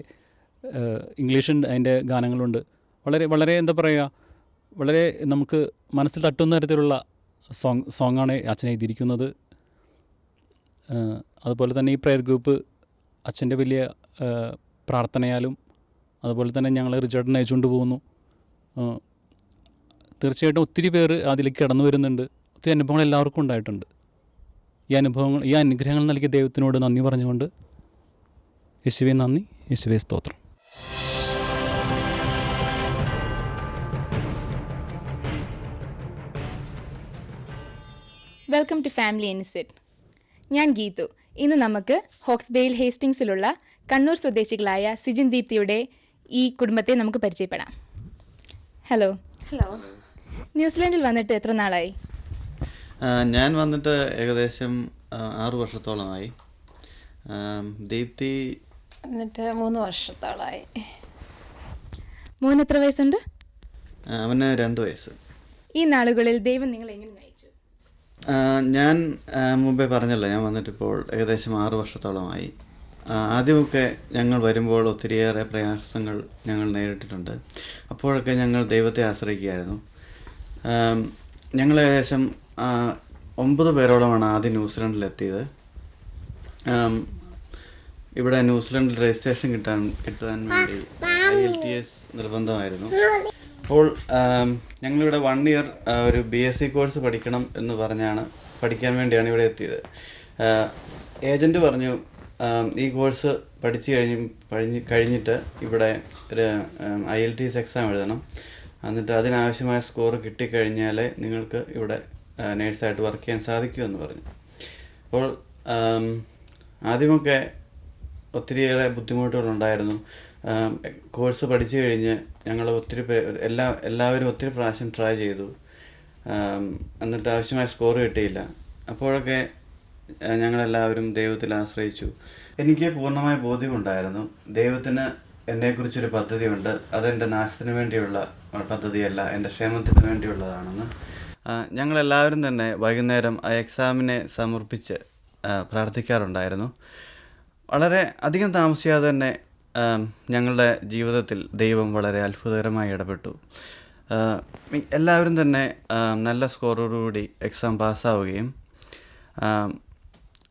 ഇംഗ്ലീഷ് അതിൻ്റെ ഗാനങ്ങളുണ്ട്. വളരെ വളരെ എന്താ പറയുക, വളരെ നമുക്ക് മനസ്സിൽ തട്ടുന്ന തരത്തിലുള്ള സോങ്ങാണ് അച്ഛൻ എഴുതിയിരിക്കുന്നത്. അതുപോലെ തന്നെ ഈ പ്രയർ ഗ്രൂപ്പ് അച്ഛൻ്റെ വലിയ പ്രാർത്ഥനയാലും അതുപോലെ തന്നെ ഞങ്ങൾ റിജേട്ടനെ അയച്ചുകൊണ്ട് പോകുന്നു. തീർച്ചയായിട്ടും ഒത്തിരി പേര് അതിലേക്ക് കടന്നു വരുന്നുണ്ട്. ഒത്തിരി അനുഭവങ്ങൾ എല്ലാവർക്കും ഉണ്ടായിട്ടുണ്ട്. ഈ അനുഗ്രഹങ്ങൾ നൽകിയ ദൈവത്തിനോട് നന്ദി പറഞ്ഞുകൊണ്ട് യേശുവേ നന്ദി, യേശുവേ സ്തോത്രം. Welcome to Family Insight. ഞാൻ ഗീതു. ഇന്ന് നമുക്ക് ഹോക്സ്ബേയിൽ ഹേസ്റ്റിങ്സിലുള്ള കണ്ണൂർ സ്വദേശികളായ സിജിൻ ദീപ്തിയുടെ ഈ കുടുംബത്തെ നമുക്ക് പരിചയപ്പെടാം. ഹലോ. ന്യൂസിലാൻഡിൽ വന്നിട്ട് എത്ര നാളായി? ഞാൻ വന്നിട്ട് ഏകദേശം 6 വർഷത്തോളമായി. ദീപ്തി എന്നിട്ട് 3 വർഷത്തോളമായി. മോന് എത്ര വയസ്സുണ്ട്? അവന് 2 വയസ്സ്. ഈ നാളുകളിൽ ദൈവം നിങ്ങളെ എങ്ങനെ നയിച്ചു? ഞാൻ മുമ്പേ പറഞ്ഞല്ലോ, ഞാൻ വന്നിട്ടിപ്പോൾ ഏകദേശം 6 വർഷത്തോളമായി. ആദ്യമൊക്കെ ഞങ്ങൾ വരുമ്പോൾ ഒത്തിരിയേറെ പ്രയാസങ്ങൾ ഞങ്ങൾ നേരിട്ടിട്ടുണ്ട്. അപ്പോഴൊക്കെ ഞങ്ങൾ ദൈവത്തെ ആശ്രയിക്കുകയായിരുന്നു. ഞങ്ങൾ ഏകദേശം 9 പേരോളമാണ് ആദ്യം ന്യൂസിലൻഡിലെത്തിയത്. ഇവിടെ ന്യൂസിലൻഡിൽ രജിസ്ട്രേഷൻ കിട്ടാൻ വേണ്ടി IELTS നിർബന്ധമായിരുന്നു. അപ്പോൾ ഞങ്ങളിവിടെ 1 ഇയർ ഒരു BSc കോഴ്സ് പഠിക്കണം എന്ന് പഠിക്കാൻ വേണ്ടിയാണ് ഇവിടെ എത്തിയത്. ഏജൻറ്റ് പറഞ്ഞു, ഈ കോഴ്സ് പഠിച്ചു കഴിഞ്ഞിട്ട് ഇവിടെ ഒരു IELTS എക്സാം എഴുതണം, എന്നിട്ട് അതിനാവശ്യമായ സ്കോർ കിട്ടിക്കഴിഞ്ഞാലേ നിങ്ങൾക്ക് ഇവിടെ നേഴ്സായിട്ട് വർക്ക് ചെയ്യാൻ സാധിക്കുമെന്ന് പറഞ്ഞു. അപ്പോൾ ആദ്യമൊക്കെ ഒത്തിരിയേറെ ബുദ്ധിമുട്ടുകളുണ്ടായിരുന്നു. കോഴ്സ് പഠിച്ചു കഴിഞ്ഞ് ഞങ്ങൾ എല്ലാവരും ഒത്തിരി പ്രാവശ്യം ട്രൈ ചെയ്തു, എന്നിട്ട് ആവശ്യമായ സ്കോർ കിട്ടിയില്ല. അപ്പോഴൊക്കെ ഞങ്ങളെല്ലാവരും ദൈവത്തിൽ ആശ്രയിച്ചു. എനിക്ക് പൂർണ്ണമായ ബോധ്യമുണ്ടായിരുന്നു, ദൈവത്തിന് എന്നെക്കുറിച്ചൊരു പദ്ധതിയുണ്ട്, അതെൻ്റെ നാശത്തിന് വേണ്ടിയുള്ള പദ്ധതിയല്ല, എൻ്റെ ക്ഷേമത്തിന് വേണ്ടിയുള്ളതാണെന്ന്. ഞങ്ങളെല്ലാവരും തന്നെ വൈകുന്നേരം ആ എക്സാമിനെ സമർപ്പിച്ച് പ്രാർത്ഥിക്കാറുണ്ടായിരുന്നു. വളരെ അധികം താമസിയാതെ തന്നെ ഞങ്ങളുടെ ജീവിതത്തിൽ ദൈവം വളരെ അത്ഭുതകരമായി ഇടപെട്ടു. എല്ലാവരും തന്നെ നല്ല സ്കോറോടുകൂടി എക്സാം പാസ്സാവുകയും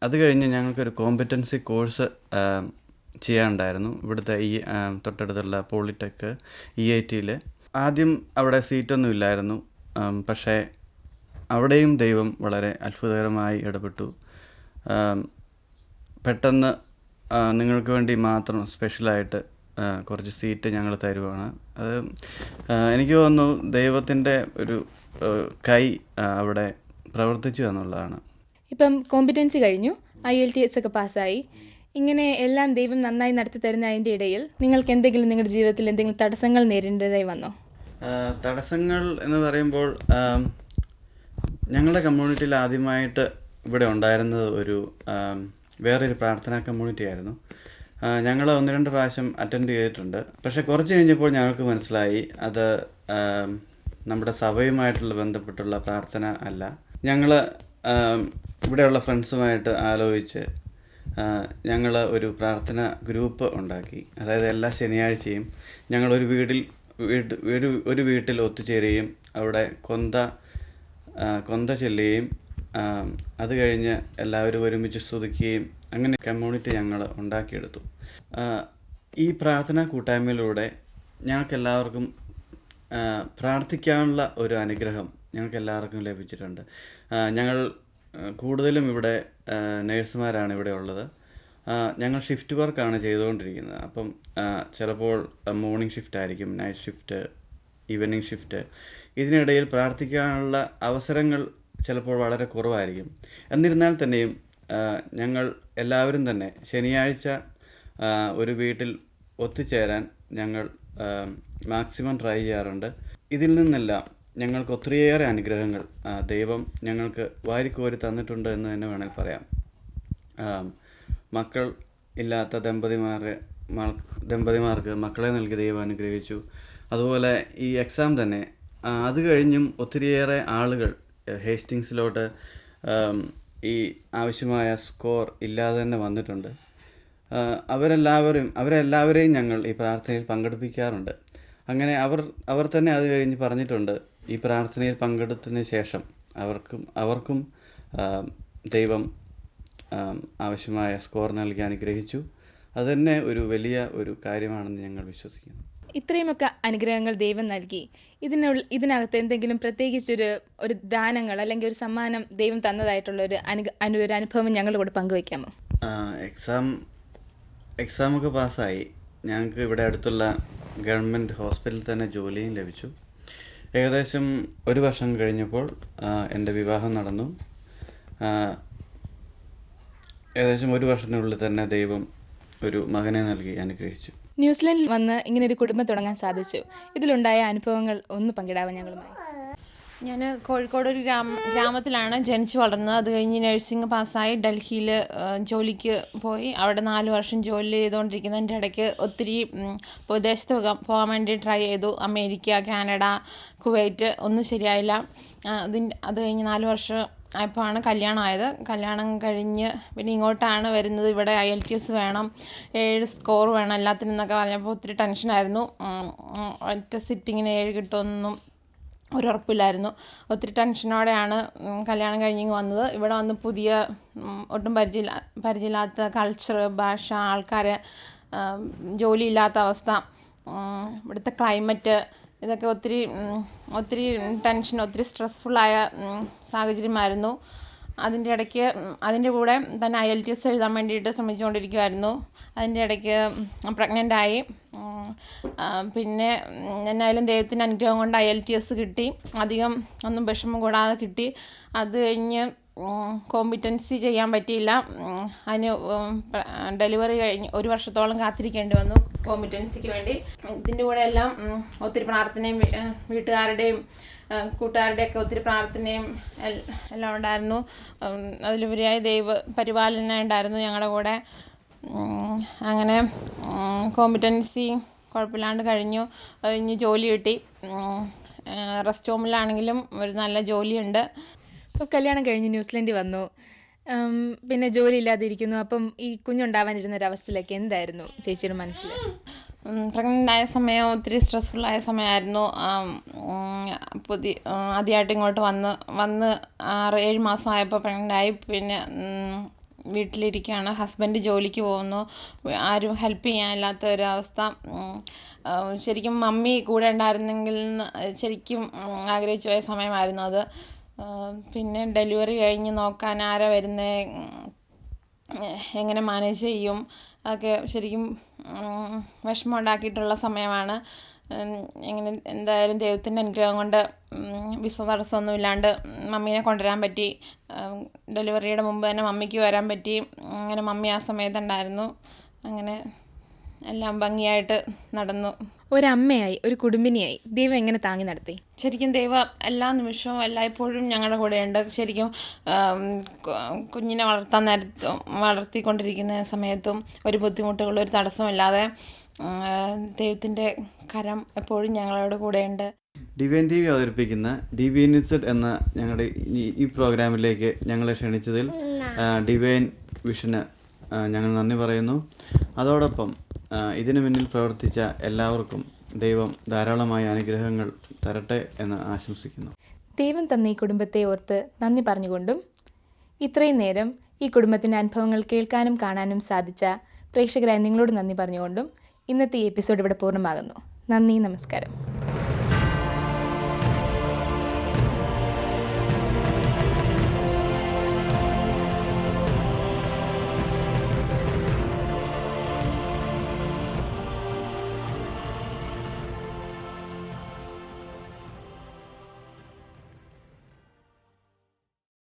അത് കഴിഞ്ഞ് ഞങ്ങൾക്കൊരു കോമ്പറ്റൻസി കോഴ്സ് ചെയ്യാനുണ്ടായിരുന്നു ഇവിടുത്തെ തൊട്ടടുത്തുള്ള പോളിടെക് EITയിൽ. ആദ്യം അവിടെ സീറ്റൊന്നും ഇല്ലായിരുന്നു, പക്ഷേ അവിടെയും ദൈവം വളരെ അത്ഭുതകരമായി ഇടപെട്ടു. പെട്ടെന്ന് നിങ്ങൾക്ക് വേണ്ടി മാത്രം സ്പെഷ്യലായിട്ട് കുറച്ച് സീറ്റ് ഞങ്ങൾ തരുവാണ്. അത് എനിക്ക് തോന്നുന്നു ദൈവത്തിൻ്റെ ഒരു കൈ അവിടെ പ്രവർത്തിച്ചു എന്നുള്ളതാണ്. ഇപ്പം കോമ്പിറ്റൻസി കഴിഞ്ഞു, IELTS ഒക്കെ പാസ്സായി, ഇങ്ങനെ എല്ലാം ദൈവം നന്നായി നടത്തി തരുന്നതിൻ്റെ ഇടയിൽ നിങ്ങൾക്ക് എന്തെങ്കിലും നിങ്ങളുടെ ജീവിതത്തിൽ എന്തെങ്കിലും തടസ്സങ്ങൾ നേരിടേണ്ടതായി വന്നോ? തടസ്സങ്ങൾ എന്ന് പറയുമ്പോൾ ഞങ്ങളുടെ കമ്മ്യൂണിറ്റിയിൽ ആദ്യമായിട്ട് ഇവിടെ ഉണ്ടായിരുന്നത് വേറൊരു പ്രാർത്ഥനാ കമ്മ്യൂണിറ്റി ആയിരുന്നു. ഞങ്ങൾ 1-2 പ്രാവശ്യം അറ്റൻഡ് ചെയ്തിട്ടുണ്ട്. പക്ഷേ കുറച്ച് കഴിഞ്ഞപ്പോൾ ഞങ്ങൾക്ക് മനസ്സിലായി അത് നമ്മുടെ സഭയുമായിട്ടുള്ള ബന്ധപ്പെട്ടുള്ള പ്രാർത്ഥന അല്ല. ഞങ്ങൾ ഇവിടെയുള്ള ഫ്രണ്ട്സുമായിട്ട് ആലോചിച്ച് ഞങ്ങൾ ഒരു പ്രാർത്ഥന ഗ്രൂപ്പ് ഉണ്ടാക്കി. അതായത് എല്ലാ ശനിയാഴ്ചയും ഞങ്ങൾ ഒരു വീട്ടിൽ ഒത്തുചേരുകയും അവിടെ കൊന്ത ചൊല്ലുകയും അത് കഴിഞ്ഞ് എല്ലാവരും ഒരുമിച്ച് സ്തുതിക്കുകയും അങ്ങനെ കമ്മ്യൂണിറ്റി ഞങ്ങൾ ഉണ്ടാക്കിയെടുത്തു. ഈ പ്രാർത്ഥനാ കൂട്ടായ്മയിലൂടെ ഞങ്ങൾക്കെല്ലാവർക്കും പ്രാർത്ഥിക്കാനുള്ള ഒരു അനുഗ്രഹം ഞങ്ങൾക്കെല്ലാവർക്കും ലഭിച്ചിട്ടുണ്ട്. ഞങ്ങൾ കൂടുതലും ഇവിടെ നേഴ്സുമാരാണ് ഇവിടെ ഉള്ളത്. ഞങ്ങൾ ഷിഫ്റ്റ് വർക്കാണ് ചെയ്തുകൊണ്ടിരിക്കുന്നത്. അപ്പം ചിലപ്പോൾ മോർണിംഗ് ഷിഫ്റ്റ് ആയിരിക്കും, നൈറ്റ് ഷിഫ്റ്റ്, ഈവനിങ് ഷിഫ്റ്റ്. ഇതിനിടയിൽ പ്രാർത്ഥിക്കാനുള്ള അവസരങ്ങൾ ചിലപ്പോൾ വളരെ കുറവായിരിക്കും. എന്നിരുന്നാൽ തന്നെയും ഞങ്ങൾ എല്ലാവരും തന്നെ ശനിയാഴ്ച ഒരു വീട്ടിൽ ഒത്തുചേരാൻ ഞങ്ങൾ മാക്സിമം ട്രൈ ചെയ്യാറുണ്ട്. ഇതിൽ നിന്നെല്ലാം ഞങ്ങൾക്ക് ഒത്തിരിയേറെ അനുഗ്രഹങ്ങൾ ദൈവം ഞങ്ങൾക്ക് വാരിക്കോരി തന്നിട്ടുണ്ട് എന്ന് തന്നെ വേണമെങ്കിൽ പറയാം. മക്കൾ ഇല്ലാത്ത ദമ്പതിമാർക്ക് മക്കളെ നൽകി ദൈവം അനുഗ്രഹിച്ചു. അതുപോലെ ഈ എക്സാം തന്നെ അത് കഴിഞ്ഞും ഒത്തിരിയേറെ ആളുകൾ ഹേസ്റ്റിങ്സിലോട്ട് ഈ ആവശ്യമായ സ്കോർ ഇല്ലാതെ തന്നെ വന്നിട്ടുണ്ട്. അവരെല്ലാവരെയും ഞങ്ങൾ ഈ പ്രാർത്ഥനയിൽ പങ്കെടുപ്പിക്കാറുണ്ട്. അങ്ങനെ അവർ തന്നെ അത് കഴിഞ്ഞ് പറഞ്ഞിട്ടുണ്ട്, ഈ പ്രാർത്ഥനയിൽ പങ്കെടുത്തതിന് ശേഷം അവർക്കും ദൈവം ആവശ്യമായ സ്കോർ നൽകി അനുഗ്രഹിച്ചു. അതുതന്നെ ഒരു വലിയ ഒരു കാര്യമാണെന്ന് ഞങ്ങൾ വിശ്വസിക്കുന്നു. ഇത്രയുമൊക്കെ അനുഗ്രഹങ്ങൾ ദൈവം നൽകി, ഇതിനകത്ത് എന്തെങ്കിലും പ്രത്യേകിച്ചൊരു ദാനങ്ങൾ അല്ലെങ്കിൽ ഒരു സമ്മാനം ദൈവം തന്നതായിട്ടുള്ള ഒരു അനുഭവം ഞങ്ങളുടെ കൂടെ പങ്കുവയ്ക്കാമോ? എക്സാമൊക്കെ പാസ്സായി. ഞങ്ങൾക്ക് ഇവിടെ അടുത്തുള്ള ഗവൺമെൻറ് ഹോസ്പിറ്റലിൽ തന്നെ ജോലിയും ലഭിച്ചു. ഏകദേശം 1 വർഷം കഴിഞ്ഞപ്പോൾ എൻ്റെ വിവാഹം നടന്നു. ഏകദേശം 1 വർഷത്തിനുള്ളിൽ തന്നെ ദൈവം ഒരു മകനെ നൽകി അനുഗ്രഹിച്ചു. ന്യൂസിലൻഡിൽ വന്ന് ഇങ്ങനെ ഒരു കുടുംബം തുടങ്ങാൻ സാധിച്ചു. ഇതിലുണ്ടായ അനുഭവങ്ങൾ ഒന്ന് പങ്കിടാവോ ഞങ്ങളുമായി? ഞാൻ കോഴിക്കോട് ഒരു ഗ്രാമത്തിലാണ് ജനിച്ചു വളർന്നത്. അത് കഴിഞ്ഞ് നഴ്സിംഗ് പാസ്സായി ഡൽഹിയിൽ ജോലിക്ക് പോയി. അവിടെ 4 വർഷം ജോലി ചെയ്തുകൊണ്ടിരിക്കുന്നതിൻ്റെ ഇടയ്ക്ക് ഒത്തിരി വിദേശത്ത് പോകാൻ വേണ്ടി ട്രൈ ചെയ്തു. അമേരിക്ക, കാനഡ, കുവൈറ്റ്, ഒന്നും ശരിയായില്ല. അത് കഴിഞ്ഞ് 4 വർഷം ആയപ്പോഴാണ് കല്യാണമായത്. കല്യാണം കഴിഞ്ഞ് പിന്നെ ഇങ്ങോട്ടാണ് വരുന്നത്. ഇവിടെ IELTS വേണം, 7 സ്കോർ വേണം എല്ലാത്തിനും എന്നൊക്കെ പറഞ്ഞപ്പോൾ ഒത്തിരി ടെൻഷനായിരുന്നു. ഒറ്റ സിറ്റിങ്ങിന് 7 കിട്ടുമെന്നൊന്നും ഒരുറപ്പില്ലായിരുന്നു. ഒത്തിരി ടെൻഷനോടെയാണ് കല്യാണം കഴിഞ്ഞ് വന്നത്. ഇവിടെ വന്ന് പുതിയ ഒട്ടും പരിചയമില്ലാത്ത കൾച്ചർ, ഭാഷ, ആൾക്കാർ, ജോലിയില്ലാത്ത അവസ്ഥ, ഇവിടുത്തെ ക്ലൈമറ്റ്, ഇതൊക്കെ ഒത്തിരി ടെൻഷൻ, ഒത്തിരി സ്ട്രെസ്ഫുള്ളായ സാഹചര്യമായിരുന്നു. അതിൻ്റെ കൂടെ തന്നെ IELTS എഴുതാൻ വേണ്ടിയിട്ട് ശ്രമിച്ചുകൊണ്ടിരിക്കുമായിരുന്നു. അതിൻ്റെ ഇടയ്ക്ക് പ്രഗ്നൻ്റായി. പിന്നെ എന്നായാലും ദൈവത്തിൻ്റെ അനുഗ്രഹം കൊണ്ട് IELTS കിട്ടി. അധികം ഒന്നും വിഷമം കൂടാതെ കിട്ടി. അത് കഴിഞ്ഞ് കോമ്പിറ്റൻസി ചെയ്യാൻ പറ്റിയില്ല. അതിന് ഡെലിവറി കഴിഞ്ഞ് 1 വർഷത്തോളം കാത്തിരിക്കേണ്ടി വന്നു കോമ്പിറ്റൻസിക്ക് വേണ്ടി. ഇതിൻ്റെ കൂടെ എല്ലാം ഒത്തിരി പ്രാർത്ഥനയും വീട്ടുകാരുടെയും കൂട്ടുകാരുടെയൊക്കെ ഒത്തിരി പ്രാർത്ഥനയും എല്ലാം ഉണ്ടായിരുന്നു. അതിലുപരിയായി ദൈവ പരിപാലന ഉണ്ടായിരുന്നു ഞങ്ങളുടെ കൂടെ. അങ്ങനെ കോമ്പിറ്റൻസി കുഴപ്പമില്ലാണ്ട് കഴിഞ്ഞു. കഴിഞ്ഞ് ജോലി കിട്ടി. റെസ്റ്റ് ഹോമിലാണെങ്കിലും ഒരു നല്ല ജോലിയുണ്ട്. അപ്പോൾ കല്യാണം കഴിഞ്ഞ് ന്യൂസിലൻഡിൽ വന്നു, പിന്നെ ജോലി ഇല്ലാതിരിക്കുന്നു. അപ്പം ഈ കുഞ്ഞുണ്ടാവാനിരുന്നൊരവസ്ഥയിലൊക്കെ എന്തായിരുന്നു ചേച്ചിയുടെ മനസ്സിൽ? പ്രഗ്നൻ്റ് ആയ സമയം ഒത്തിരി സ്ട്രെസ്ഫുള്ളായ സമയമായിരുന്നു. ആദ്യമായിട്ട് ഇങ്ങോട്ട് വന്ന് 6-7 മാസമായപ്പോൾ പ്രഗ്നൻ്റായി. പിന്നെ വീട്ടിലിരിക്കുകയാണ്. ഹസ്ബൻഡ് ജോലിക്ക് പോകുന്നു. ആരും ഹെൽപ്പ് ചെയ്യാനില്ലാത്ത ഒരവസ്ഥ. ശരിക്കും മമ്മി കൂടെ ഉണ്ടായിരുന്നെങ്കിൽ ശരിക്കും ആഗ്രഹിച്ചു പോയ സമയമായിരുന്നു അത്. പിന്നെ ഡെലിവറി കഴിഞ്ഞ് നോക്കാൻ ആരാ വരുന്നത്, എങ്ങനെ മാനേജ് ചെയ്യും, അതൊക്കെ ശരിക്കും വിഷമം ഉണ്ടാക്കിയിട്ടുള്ള സമയമാണ്. എന്തായാലും ദൈവത്തിൻ്റെ അനുഗ്രഹം കൊണ്ട് വിസ തടസ്സമൊന്നും ഇല്ലാണ്ട് മമ്മീനെ കൊണ്ടുവരാൻ പറ്റി. ഡെലിവറിയുടെ മുമ്പ് തന്നെ മമ്മിക്ക് വരാൻ പറ്റി. അങ്ങനെ മമ്മി ആ സമയത്തുണ്ടായിരുന്നു. അങ്ങനെ എല്ലാം ഭംഗിയായിട്ട് നടന്നു. ഒരമ്മയായി, ഒരു കുടുംബിനിയായി ദൈവം എങ്ങനെ താങ്ങി നടത്തി? ശരിക്കും ദൈവം എല്ലാ നിമിഷവും എല്ലായ്പ്പോഴും ഞങ്ങളുടെ കൂടെയുണ്ട്. ശരിക്കും കുഞ്ഞിനെ വളർത്തിക്കൊണ്ടിരിക്കുന്ന സമയത്തും ഒരു ബുദ്ധിമുട്ടുകളും ഒരു തടസ്സമില്ലാതെ ദൈവത്തിൻ്റെ കരം എപ്പോഴും ഞങ്ങളുടെ കൂടെയുണ്ട്. ഡിവൈൻ TV അവതരിപ്പിക്കുന്ന DVNZ എന്ന ഞങ്ങളുടെ ഈ പ്രോഗ്രാമിലേക്ക് ഞങ്ങളെ ക്ഷണിച്ചതിൽ ഡിവൈൻ വിഷന് ഞങ്ങൾ നന്ദി പറയുന്നു. അതോടൊപ്പം ഇതിനു മുന്നിൽ പ്രവർത്തിച്ച എല്ലാവർക്കും ദൈവം ധാരാളമായ അനുഗ്രഹങ്ങൾ തരട്ടെ എന്ന് ആശംസിക്കുന്നു. ദൈവം തന്ന ഈ കുടുംബത്തെ ഓർത്ത് നന്ദി പറഞ്ഞുകൊണ്ടും ഇത്രയും നേരം ഈ കുടുംബത്തിൻ്റെ അനുഭവങ്ങൾ കേൾക്കാനും കാണാനും സാധിച്ച പ്രേക്ഷകരായ നിങ്ങളോട് നന്ദി പറഞ്ഞുകൊണ്ടും ഇന്നത്തെ ഈ എപ്പിസോഡ് ഇവിടെ പൂർണ്ണമാകുന്നു. നന്ദി, നമസ്കാരം.